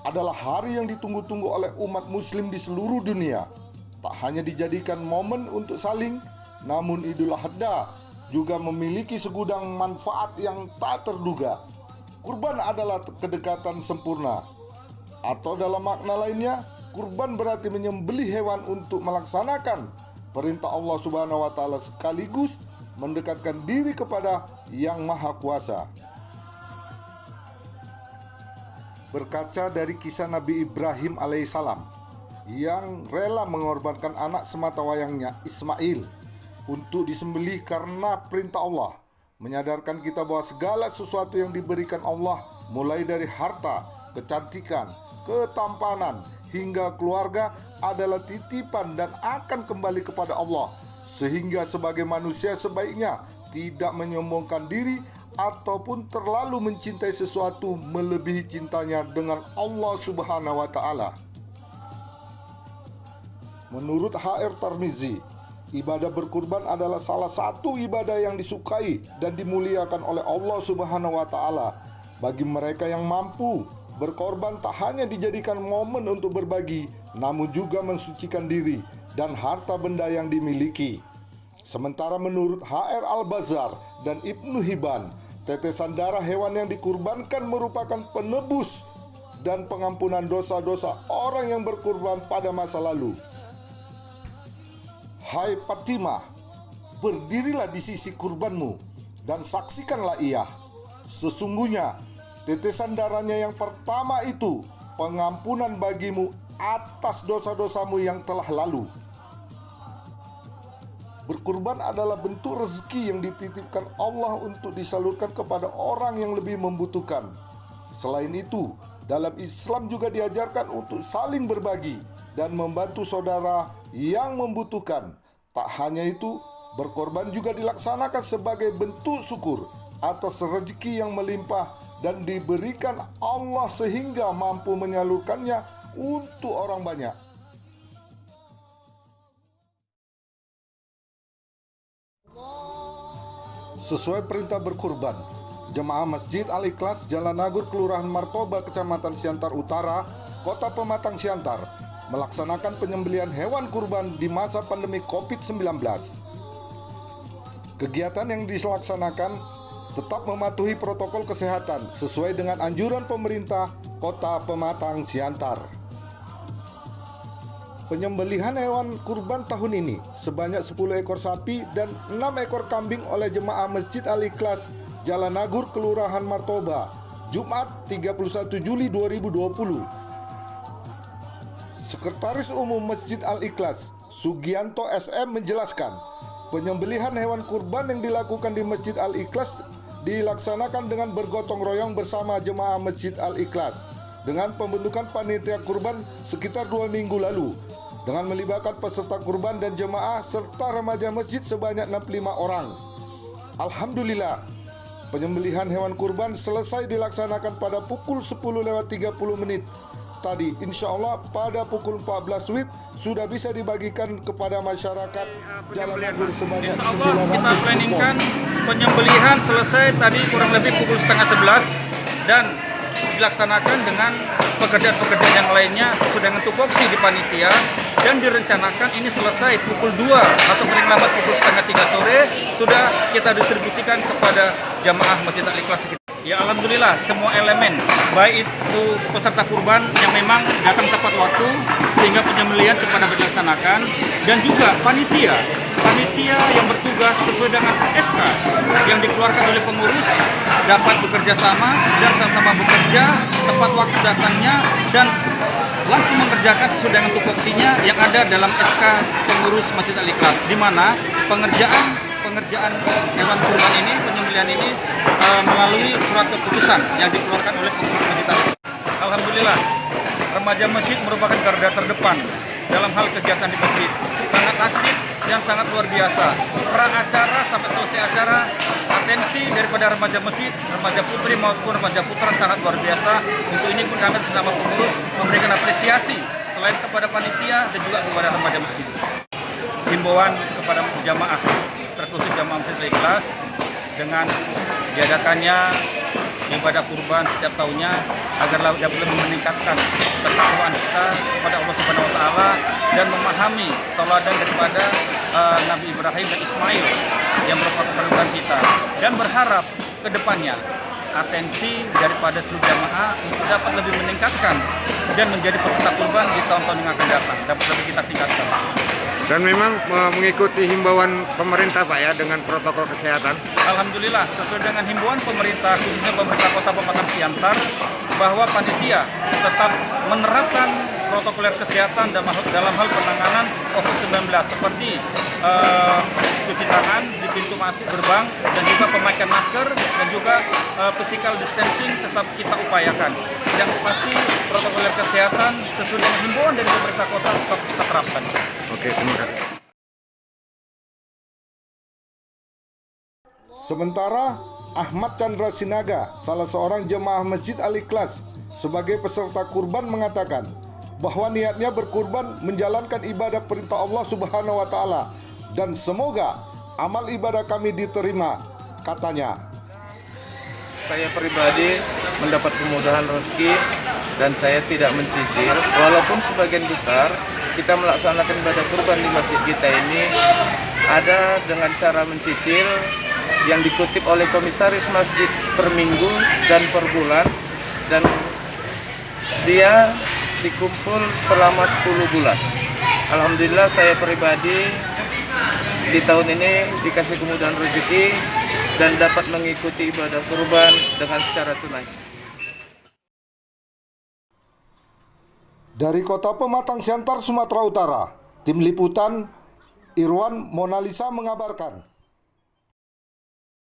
adalah hari yang ditunggu-tunggu oleh umat muslim di seluruh dunia. Tak hanya dijadikan momen untuk saling, namun Idul Adha juga memiliki segudang manfaat yang tak terduga. Kurban adalah kedekatan sempurna, atau dalam makna lainnya, kurban berarti menyembelih hewan untuk melaksanakan perintah Allah Subhanahu wa taala sekaligus mendekatkan diri kepada Yang Maha Kuasa. Berkaca dari kisah Nabi Ibrahim alaihissalam yang rela mengorbankan anak sematawayangnya Ismail untuk disembelih karena perintah Allah, menyadarkan kita bahwa segala sesuatu yang diberikan Allah, mulai dari harta, kecantikan, ketampanan, hingga keluarga adalah titipan dan akan kembali kepada Allah. Sehingga sebagai manusia sebaiknya tidak menyombongkan diri ataupun terlalu mencintai sesuatu melebihi cintanya dengan Allah Subhanahu wa taala. Menurut H.R. Tirmizi, ibadah berkurban adalah salah satu ibadah yang disukai dan dimuliakan oleh Allah Subhanahu wa taala. Bagi mereka yang mampu, berkorban tak hanya dijadikan momen untuk berbagi, namun juga mensucikan diri dan harta benda yang dimiliki. Sementara menurut H.R. Al-Bazar dan Ibnu Hibban, tetesan darah hewan yang dikurbankan merupakan penebus dan pengampunan dosa-dosa orang yang berkurban pada masa lalu. Hai Fatimah, berdirilah di sisi kurbanmu dan saksikanlah ia. Sesungguhnya tetesan darahnya yang pertama itu pengampunan bagimu atas dosa-dosamu yang telah lalu. Berkurban adalah bentuk rezeki yang dititipkan Allah untuk disalurkan kepada orang yang lebih membutuhkan. Selain itu, dalam Islam juga diajarkan untuk saling berbagi dan membantu saudara yang membutuhkan. Tak hanya itu, berkorban juga dilaksanakan sebagai bentuk syukur atas rezeki yang melimpah dan diberikan Allah sehingga mampu menyalurkannya untuk orang banyak. Sesuai perintah berkurban, Jemaah Masjid Al-Ikhlas Jalan Nagur, Kelurahan Martoba, Kecamatan Siantar Utara, Kota Pematang Siantar, melaksanakan penyembelihan hewan kurban di masa pandemi COVID-19. Kegiatan yang dilaksanakan tetap mematuhi protokol kesehatan sesuai dengan anjuran pemerintah Kota Pematang Siantar. Penyembelihan hewan kurban tahun ini sebanyak 10 ekor sapi dan 6 ekor kambing oleh Jemaah Masjid Al-Ikhlas Jalan Nagur, Kelurahan Martoba, Jumat 31 Juli 2020. Sekretaris Umum Masjid Al-Ikhlas, Sugianto SM, menjelaskan, penyembelihan hewan kurban yang dilakukan di Masjid Al-Ikhlas dilaksanakan dengan bergotong royong bersama Jemaah Masjid Al-Ikhlas dengan pembentukan panitia kurban sekitar 2 minggu lalu, dengan melibatkan peserta kurban dan jemaah serta remaja masjid sebanyak 65 orang. Alhamdulillah, penyembelihan hewan kurban selesai dilaksanakan pada pukul 10:30 tadi. Insya Allah pada pukul 14 WIB sudah bisa dibagikan kepada masyarakat Jalan Nagur sebanyak 900 Insya Allah kita planningkan penyembelihan selesai tadi kurang lebih pukul 10:30 dan dilaksanakan dengan pekerjaan-pekerjaan yang lainnya sesuai dengan tupoksi di panitia, dan direncanakan ini selesai pukul 2 atau paling lambat pukul 2:30 sore sudah kita distribusikan kepada jamaah Masjid Al-Ikhlas kita. Ya alhamdulillah, semua elemen baik itu peserta kurban yang memang datang tepat waktu sehingga penyembelihan cepat dapat dilaksanakan, dan juga panitia yang bertugas sesuai dengan SK yang dikeluarkan oleh pengurus dapat bekerja sama dan sama-sama bekerja tepat waktu datangnya dan langsung mengerjakan sesuai dengan tupoksinya yang ada dalam SK pengurus Masjid Al-Ikhlas, di mana pengerjaan hewan kurban ini, penyembelihan ini melalui surat keputusan yang dikeluarkan oleh pengurus Masjid Al-Ikhlas. Alhamdulillah, remaja masjid merupakan garda terdepan dalam hal kegiatan di masjid, sangat aktif dan sangat luar biasa. Pra acara sampai selesai acara, atensi daripada remaja masjid, remaja putri maupun remaja putra sangat luar biasa. Untuk ini pun kami selama pengurus memberikan apresiasi selain kepada panitia dan juga kepada remaja masjid. Himbauan kepada jamaah, terkhusus jamaah Masjid Al-Ikhlas, dengan diadakannya ibadah kurban setiap tahunnya agar dapat lebih meningkatkan ketakwaan kita kepada Allah Subhanahu wa taala dan memahami tauladan daripada Nabi Ibrahim dan Ismail yang merupakan panutan kita, dan berharap ke depannya atensi daripada seluruh jamaah untuk dapat lebih meningkatkan dan menjadi peserta kurban di tahun-tahun yang akan datang, dapat lebih kita tingkatkan. Dan memang mengikuti himbauan pemerintah Pak ya dengan protokol kesehatan. Alhamdulillah sesuai dengan himbauan pemerintah, khususnya pemerintah Kota Pematang Siantar, bahwa panitia tetap menerapkan protokoler kesehatan dalam hal penanganan COVID-19 seperti cuci tangan di pintu masuk gerbang dan juga pemakaian masker dan juga physical distancing tetap kita upayakan. Yang pasti protokoler kesehatan sesuai dengan himbauan dari pemerintah kota tetap kita terapkan. Oke, terima kasih. Sementara Ahmad Chandra Sinaga, salah seorang jemaah Masjid Al-Ikhlas sebagai peserta kurban, mengatakan bahwa niatnya berkurban menjalankan ibadah perintah Allah Subhanahu wa taala dan semoga amal ibadah kami diterima, katanya. Saya pribadi mendapat kemudahan rezeki dan saya tidak mencicil, walaupun sebagian besar kita melaksanakan ibadah kurban di masjid kita ini ada dengan cara mencicil yang dikutip oleh komisaris masjid per minggu dan per bulan, dan dia dikumpul selama 10 bulan. Alhamdulillah saya pribadi di tahun ini dikasih kemudahan rezeki dan dapat mengikuti ibadah kurban dengan secara tunai. Dari Kota Pematang Siantar, Sumatera Utara, Tim Liputan Irwan Monalisa mengabarkan.